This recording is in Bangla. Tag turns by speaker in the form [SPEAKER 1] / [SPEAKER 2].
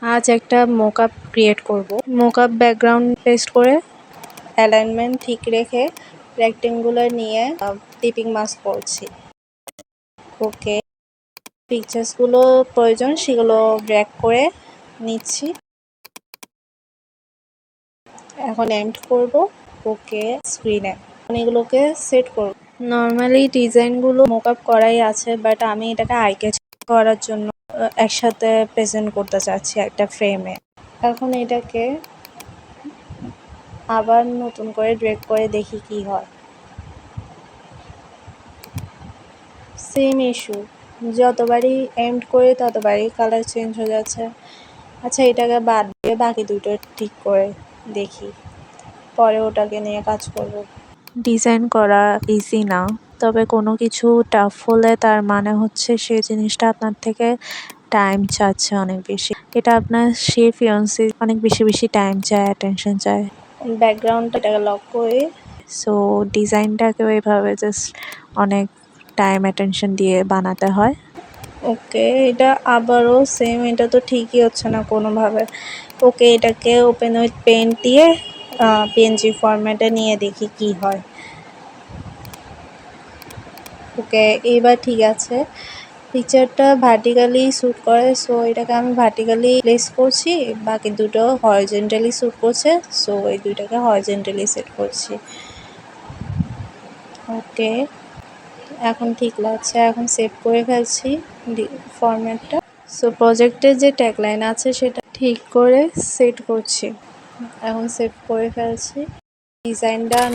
[SPEAKER 1] আজ একটা মোকআপ ক্রিয়েট করব। মোকআপ ব্যাকগ্রাউন্ড পেস্ট করে অ্যালাইনমেন্ট ঠিক রেখে রেক্টেঙ্গুলার নিয়ে টিপিং মাস্ক করছি। ওকে, পিকচার্সগুলো প্রয়োজন সেগুলো ড্র্যাগ করে নিচ্ছি। এখন এন্ড করব। ওকে, স্ক্রিনে এগুলোকে সেট করব। নর্মালি ডিজাইনগুলো মোকআপ করাই আছে, বাট আমি এটাকে আই ক্যাচ করার জন্য একসাথে প্রেজেন্ট করতে চাচ্ছি একটা ফ্রেমে। এখন এটাকে আবার নতুন করে ড্র্যাগ করে দেখি কি হয়। সেম ইস্যু, যতবারই এন্ড করে ততবারই কালার চেঞ্জ হয়ে যাচ্ছে। আচ্ছা, এটাকে বাদ দিয়ে বাকি দুটো ঠিক করে দেখি, পরে ওটাকে নিয়ে কাজ করব। ডিজাইন করা ইজি না, তবে কোনো কিছু টাফ হলে তার মানে হচ্ছে সেই জিনিসটা আপনার থেকে টাইম চাচ্ছে অনেক বেশি। এটা আপনার সেই ফিয়ান্সি অনেক বেশি বেশি টাইম চায়, অ্যাটেনশন চায়। ব্যাকগ্রাউন্ডটাকে লক করে সো ডিজাইনটাকেও এভাবে জাস্ট অনেক টাইম অ্যাটেনশন দিয়ে বানাতে হয়। ওকে, এটা আবারও সেম, এটা তো ঠিকই হচ্ছে না কোনোভাবে। ওকে, এটাকে ওপেন উইথ পেইন্ট দিয়ে পিএনজি ফরম্যাটে নিয়ে দেখি কি হয়। ওকে, এবার ঠিক আছে। পিকচারটা ভার্টিক্যালি শ্যুট করে, সো এটাকে আমি ভার্টিক্যালি প্লেস করছি, বাকি দুটো হরিজন্টালি শ্যুট করছে, সো এই দুইটাকে হরিজন্টালি সেট করছি। ওকে, এখন ঠিক লাগছে। এখন সেভ করে ফেলছি ফরম্যাটটা। সো প্রজেক্টের যে ট্যাগলাইন আছে সেটা ঠিক করে সেট করছি। এখন সেভ করে ফেলছি। ডিজাইন ডান।